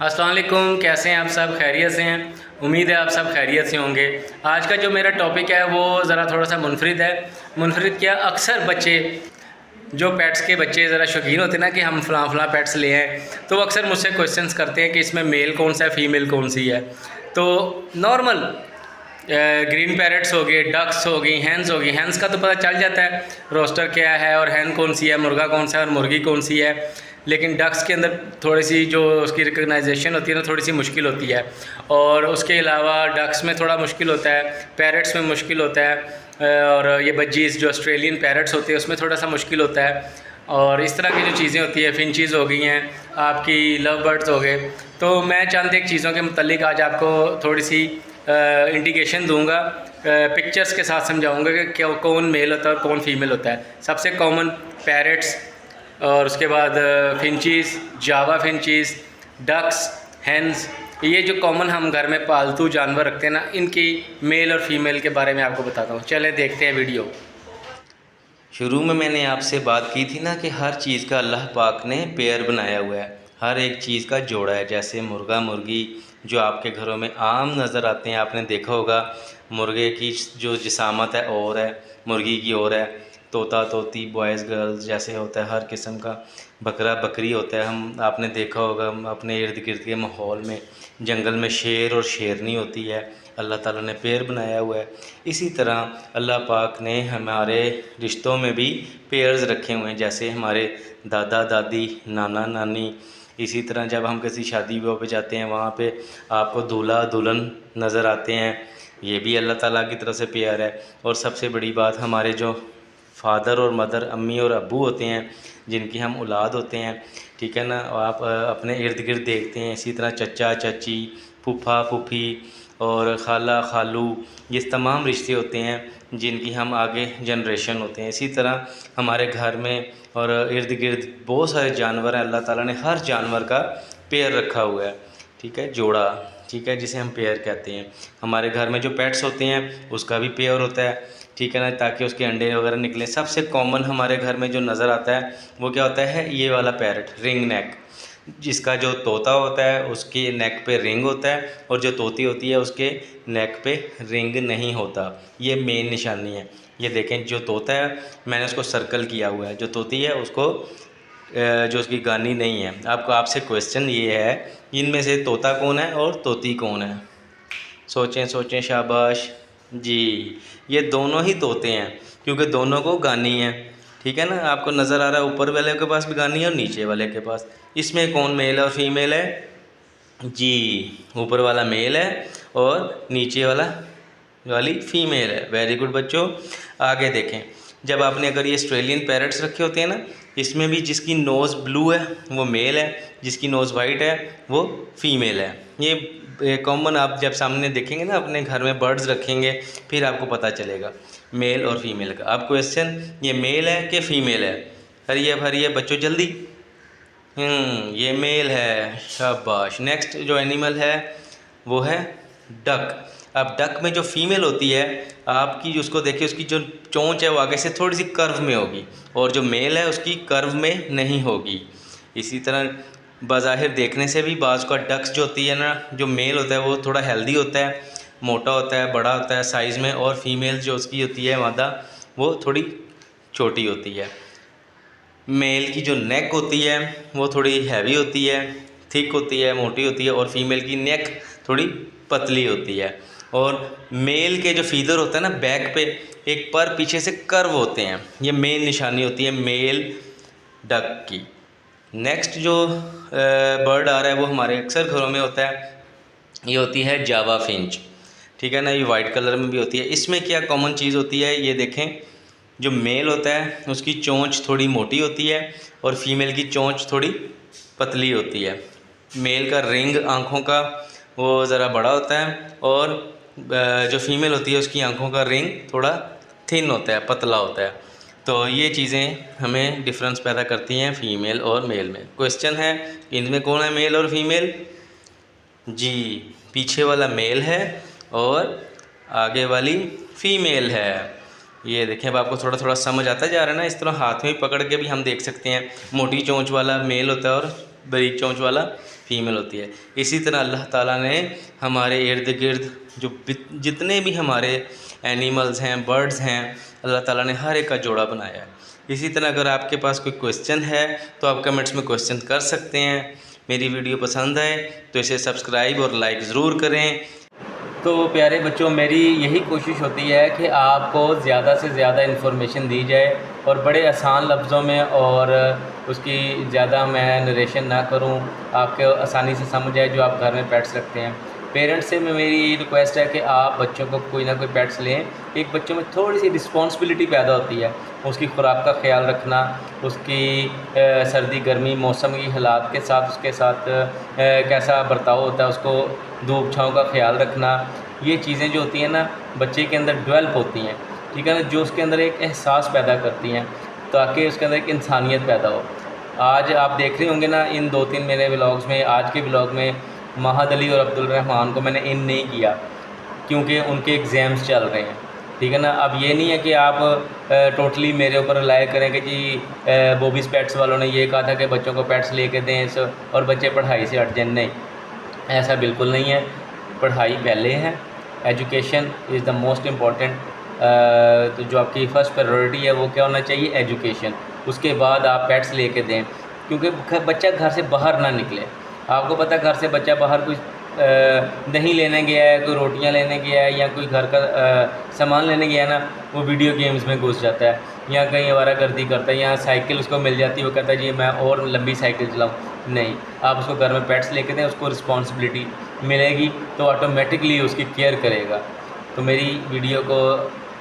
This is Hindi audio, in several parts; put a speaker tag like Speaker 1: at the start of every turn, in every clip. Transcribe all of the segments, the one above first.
Speaker 1: अस्सलाम वालेकुम, कैसे हैं आप सब? खैरियत से हैं? उम्मीद है आप सब खैरियत से होंगे। आज का जो मेरा टॉपिक है वो ज़रा थोड़ा सा मुनफरिद है। मुनफरिद क्या, अक्सर बच्चे जो पेट्स के बच्चे ज़रा शौकीन होते हैं ना कि हम फ़लाँ पेट्स ले आएँ, तो वो अक्सर मुझसे क्वेश्चंस करते हैं कि इसमें मेल कौन सा है, फ़ीमेल कौन सी है। तो नॉर्मल ग्रीन पैरेट्स हो गए, डक्स हो गई, हैंस हो गई। हैंस का तो पता चल जाता है रोस्टर क्या है और हैन कौन सी है, मुर्गा कौन सा है और मुर्गी कौन सी है। लेकिन डक्स के अंदर थोड़ी सी जो उसकी रिकग्नाइजेशन होती है ना, थोड़ी सी मुश्किल होती है। और उसके अलावा डक्स में थोड़ा मुश्किल होता है, पैरेट्स में मुश्किल होता है, और ये बज्जीज़ जो ऑस्ट्रेलियन पैरेट्स होते हैं उसमें थोड़ा सा मुश्किल होता है। और इस तरह की जो चीज़ें होती है, फिंचीज़ हो गई हैं, आपकी लव बर्ड्स हो गए। तो मैं चंद एक चीज़ों के मुतल्लिक आज आपको थोड़ी सी इंडिकेशन दूंगा, पिक्चर्स के साथ समझाऊंगा कि क्या कौन मेल होता है और कौन फीमेल होता है। सबसे कॉमन पैरेट्स, और उसके बाद फिंचीज़, जावा फिंचीज़, डक्स, हैंस, ये जो कॉमन हम घर में पालतू जानवर रखते हैं ना, इनकी मेल और फीमेल के बारे में आपको बताता हूँ। चलें देखते हैं वीडियो।
Speaker 2: शुरू में मैंने आपसे बात की थी ना कि हर चीज़ का अल्लाह पाक ने पेयर बनाया हुआ है, हर एक चीज़ का जोड़ा है। जैसे मुर्गा मुर्गी जो आपके घरों में आम नज़र आते हैं, आपने देखा होगा मुर्गे की जो जिसामत है और है, मुर्गी की और है, तोता तोती, बॉयज़ गर्ल्स जैसे होता है, हर किस्म का बकरा बकरी होता है। आपने देखा होगा अपने इर्द गिर्द के माहौल में, जंगल में शेर और शेरनी होती है, अल्लाह ताला ने पेयर बनाया हुआ है। इसी तरह अल्लाह पाक ने हमारे रिश्तों में भी पेयर्स रखे हुए हैं, जैसे हमारे दादा दादी, नाना नानी। इसी तरह जब हम किसी शादी विवाह पे जाते हैं, वहाँ पे आपको दूल्हा दुल्हन नज़र आते हैं, ये भी अल्लाह ताला की तरफ से पेयर है। और सबसे बड़ी बात, हमारे जो फादर और मदर, अम्मी और अब्बू होते हैं, जिनकी हम औलाद होते हैं, ठीक है ना, आप अपने इर्द गिर्द देखते हैं। इसी तरह चचा चाची, फूफा फूफी और खाला खालू, ये तमाम रिश्ते होते हैं जिनकी हम आगे जनरेशन होते हैं। इसी तरह हमारे घर में और इर्द गिर्द बहुत सारे जानवर हैं, अल्लाह ताला ने हर जानवर का पेयर रखा हुआ है, ठीक है, जोड़ा, ठीक है, जिसे हम पेयर कहते हैं। हमारे घर में जो पेट्स होते हैं उसका भी पेयर होता है, ठीक है ना, ताकि उसके अंडे वगैरह निकलें। सबसे कॉमन हमारे घर में जो नज़र आता है वो क्या होता है, ये वाला पैरट, रिंग नेक। जिसका जो तोता होता है उसके नेक पे रिंग होता है, और जो तोती होती है उसके नेक पे रिंग नहीं होता। ये मेन निशानी है। ये देखें, जो तोता है मैंने उसको सर्कल किया हुआ है, जो तोती है उसको जो उसकी गानी नहीं है। आपसे क्वेश्चन ये है, इनमें से तोता कौन है और तोती कौन है? सोचें सोचें, शाबाश जी, ये दोनों ही तोते हैं, क्योंकि दोनों को गानी है, ठीक है ना। आपको नज़र आ रहा है ऊपर वाले के पास भी गानी है और नीचे वाले के पास। इसमें कौन मेल और फीमेल है? जी, ऊपर वाला मेल है और नीचे वाली फीमेल है। वेरी गुड बच्चों। आगे देखें, जब आपने अगर ये ऑस्ट्रेलियन पैरट्स रखे होते हैं ना, इसमें भी जिसकी नोज़ ब्लू है वो मेल है, जिसकी नोज़ वाइट है वो फीमेल है। ये कॉमन आप जब सामने देखेंगे ना, अपने घर में बर्ड्स रखेंगे, फिर आपको पता चलेगा मेल और फीमेल का। अब क्वेश्चन, ये मेल है कि फीमेल है? हरिए भरिए बच्चों जल्दी। ये मेल है, शाबाश। नेक्स्ट जो एनिमल है वो है डक। अब डक में जो फीमेल होती है, आपकी उसको देखिए, उसकी जो चोंच है वो आगे से थोड़ी सी कर्व में होगी, और जो मेल है उसकी कर्व में नहीं होगी। इसी तरह बाज़ाहिर देखने से भी बाज़ का डक्स जो होती है ना, जो मेल होता है वो थोड़ा हेल्दी होता है, मोटा होता है, बड़ा होता है साइज़ में, और फीमेल जो उसकी होती है मादा, वो थोड़ी छोटी होती है। मेल की जो नेक होती है वो थोड़ी हैवी होती है, थिक होती है, मोटी होती है, और फीमेल की नेक थोड़ी पतली होती है। और मेल के जो फीदर होता है ना, बैक पे एक पर पीछे से कर्व होते हैं, ये मेन निशानी होती है मेल डक की। नेक्स्ट जो बर्ड आ रहा है वो हमारे अक्सर घरों में होता है, ये होती है जावा फिंच, ठीक है ना। ये वाइट कलर में भी होती है। इसमें क्या कॉमन चीज़ होती है, ये देखें, जो मेल होता है उसकी चोंच थोड़ी मोटी होती है और फीमेल की चोंच थोड़ी पतली होती है। मेल का रिंग आँखों का वो ज़रा बड़ा होता है, और जो फीमेल होती है उसकी आँखों का रिंग थोड़ा थिन होता है, पतला होता है। तो ये चीज़ें हमें डिफरेंस पैदा करती हैं फ़ीमेल और मेल में। क्वेश्चन है, इनमें कौन है मेल और फीमेल? जी, पीछे वाला मेल है और आगे वाली फ़ीमेल है। ये देखें, अब आपको थोड़ा थोड़ा समझ आता जा रहा है ना। इस तरह हाथ में पकड़ के भी हम देख सकते हैं। मोटी चोंच वाला मेल होता है और बारीक चोंच वाला फ़ीमेल होती है। इसी तरह अल्लाह ताला ने हमारे इर्द गिर्द जो जितने भी हमारे एनिमल्स हैं, बर्ड्स हैं, अल्लाह ताला ने हर एक का जोड़ा बनाया है। इसी तरह अगर आपके पास कोई क्वेश्चन है तो आप कमेंट्स में क्वेश्चन कर सकते हैं। मेरी वीडियो पसंद आए तो इसे सब्सक्राइब और लाइक ज़रूर करें।
Speaker 1: तो प्यारे बच्चों, मेरी यही कोशिश होती है कि आपको ज़्यादा से ज़्यादा इन्फॉर्मेशन दी जाए और बड़े आसान लफ्ज़ों में, और उसकी ज़्यादा मैं नरेशन ना करूं, आपके आसानी से समझ आए जो आप घर में पेट्स रखते हैं। पेरेंट्स से मेरी रिक्वेस्ट है कि आप बच्चों को कोई ना कोई पेट्स लें। एक बच्चों में थोड़ी सी रिस्पॉन्सिबिलिटी पैदा होती है, उसकी खुराक का ख्याल रखना, उसकी सर्दी गर्मी मौसम की हालात के साथ उसके साथ कैसा बर्ताव होता है, उसको धूप छाँव का ख्याल रखना। ये चीज़ें जो होती हैं ना बच्चे के अंदर डेवलप होती हैं, ठीक है ना, जो उसके अंदर एक एहसास पैदा करती हैं ताकि उसके अंदर एक इंसानियत पैदा हो। आज आप देख रहे होंगे ना इन 2-3 मेरे व्लॉग्स में, आज के व्लॉग में महद अली और अब्दुल रहमान को मैंने इन नहीं किया क्योंकि उनके एग्ज़ाम्स चल रहे हैं, ठीक है ना। अब ये नहीं है कि आप टोटली मेरे ऊपर रिलाय करें कि जी बॉबीज़ पेट्स वालों ने ये कहा था कि बच्चों को पेट्स लेके दें और बच्चे पढ़ाई से हट जाएं। नहीं, ऐसा बिल्कुल नहीं है। पढ़ाई पहले है, education is the most important. तो जो आपकी फ़र्स्ट प्रायोरिटी है वो क्या होना चाहिए, एजुकेशन। उसके बाद आप पेट्स लेके दें, क्योंकि बच्चा घर से बाहर ना निकले। आपको पता है घर से बच्चा बाहर कोई दही लेने गया है, कोई रोटियां लेने गया है, या कोई घर का सामान लेने गया है ना, वो वीडियो गेम्स में घुस जाता है या कहीं आवारागर्दी करता है, या साइकिल उसको मिल जाती है, वो कहता है जी मैं और लंबी साइकिल चलाऊँ। नहीं, आप उसको घर में पेट्स लेके दें, उसको रिस्पॉन्सिबिलिटी मिलेगी तो ऑटोमेटिकली उसकी केयर करेगा। तो मेरी वीडियो को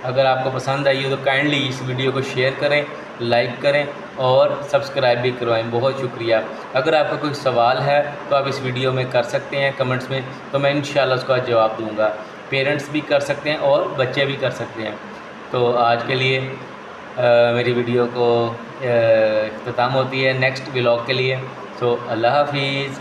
Speaker 1: अगर आपको पसंद आई हो तो काइंडली इस वीडियो को शेयर करें, लाइक करें और सब्सक्राइब भी करवाएं। बहुत शुक्रिया। अगर आपका कोई सवाल है तो आप इस वीडियो में कर सकते हैं कमेंट्स में, तो मैं इंशाल्लाह उसका जवाब दूंगा। पेरेंट्स भी कर सकते हैं और बच्चे भी कर सकते हैं। तो आज के लिए मेरी वीडियो को इख्तिताम होती है नेक्स्ट व्लॉग के लिए। तो अल्लाह हाफिज़।